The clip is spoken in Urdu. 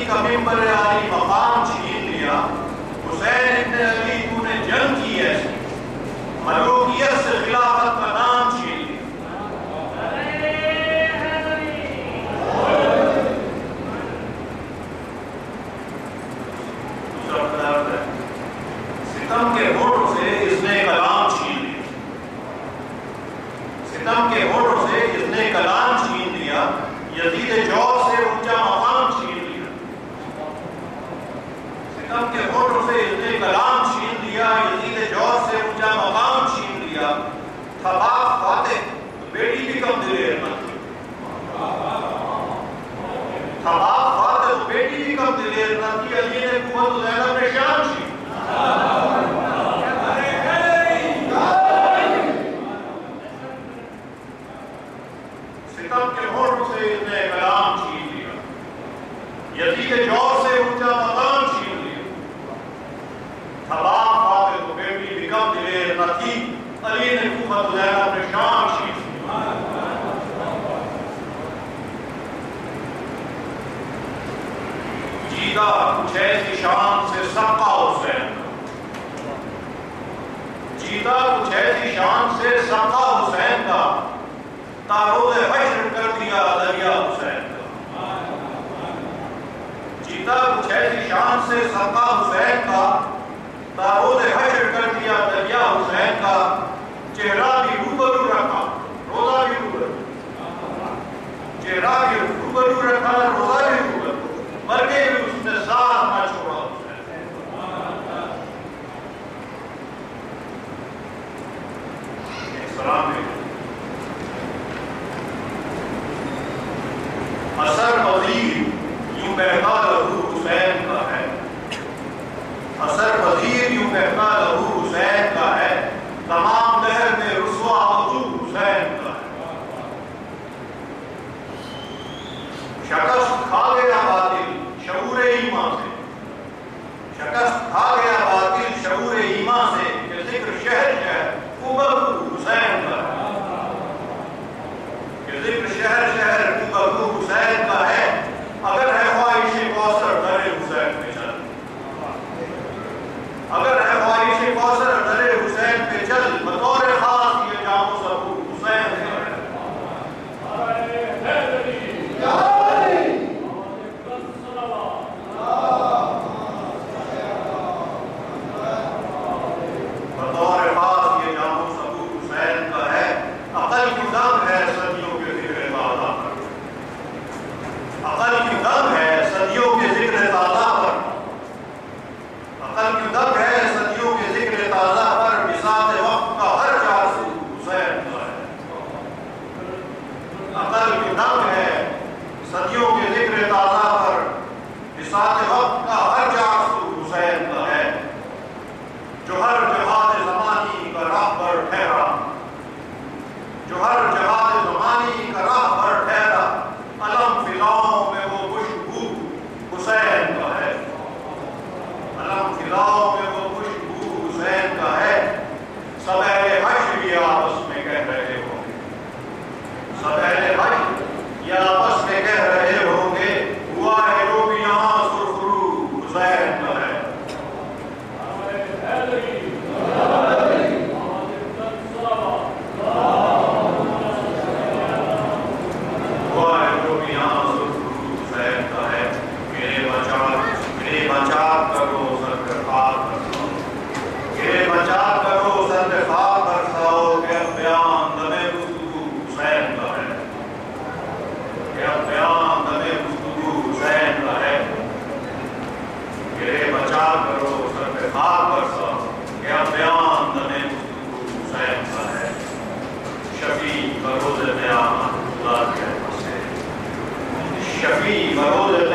کا ممبر عالی مقام چھین لیا، حسین ابن علی تو نے جنگ کی ایسی، ملوکیت سے خلافت کا نام چھین لیا۔ ستم کے ہونٹوں سے اس نے کلام چھین لیا، ستم کے ہونٹوں سے اس نے کلام چھین لیا، یزید جور سے اونچا مقام چھین لیا۔ ستم کے ہونٹوں سے اس نے کلام چھین لیا، یزید جور سے اونچا مقام چھین لیا۔ خباب فاتح تو بیٹی بھی کم دلیر نہ تھی، خباب فاتح تو بیٹی بھی کم دلیر نہ تھی، علی نے قوت زینب نے شان چھین۔ ستم کے ہونٹوں سے اس نے کلام چھین لیا، یزید جور سے اونچا مقام چھین لیا۔ خباب فاتح تو بیٹی بھی کم دلیر نہ تھی، علی نے قوت زینب نے شان چھین لیا۔ جیتا کچھ ایسی شان سے سبقہ حسین کا، جیتا کچھ ایسی شان سے سبقہ حسین کا، تاروز حشر کر دیا دریا حسین کا۔ جیتا کچھ ایسی شان سے سبقہ حسین کا، تاروز حشر کر دیا دریا حسین کا۔ چہرہ بھی روبرو رکھا، روزہ بھی روبرو، چہرہ بھی روبرو رکھا، روزہ بھی روبرو، مرکے بھی اس نے ساتھ نہ چھوڑا حسین۔ سلام علیکم۔ اثر وزیر یوں کہتا لہو حسین کا ہے، اثر وزیر یوں کہتا لہو حسین کا ہے، تمام دہر میں رسوا وجود حسین کا ہے۔ شکست کھا گیا باطل شعور ایمان سے، شکست کھا گیا باطل شعور ایمان سے، کہ ذکر شہر شہر قبر حسین کا ہے، کہ ذکر شہر شہر قبر حسین کا ہے۔ اگر ہے خواہش کوثر در حسین پہ چل، اگر ہے خواہش کوثر در حسین پہ چل، بطور خاص یہ جام و ثبوت حسین کا ہے۔ بطور خاص یہ جام و ثبوت حسین کا ہے۔ عقل کی دم ہے صدیوں کے ذکر تازہ پر، عقل کی دم ہے صدیوں کے ذکر تازہ پر، عقل کی دم ہے صدیوں کے ذکر تازہ پر، بساط وقت کا ہر جاسو حسین کا ہے۔ عقل کی دم ہے صدیوں کے ذکر تازہ پر، بساط وقت کا ہر جاسو حسین کا ہے۔ جو ہر جہاد زمانی کا راہ پر ٹھہرا، جو ہر جہاد زمانی کا راہ پر ٹھہرا، علم فلاؤں میں وہ خوشبو حسین کا ہے، علم فلاؤں میں وہ خوشبو حسین کا ہے۔ سب اہل حشر یہ آپس میں کہہ رہے ہوں گے، سب اہل حشر یہ آپس میں کہہ رہے ہوں گے، ہوا ہے جو بھی یہاں سرخرو حسین کا ہے۔ شفیع بروز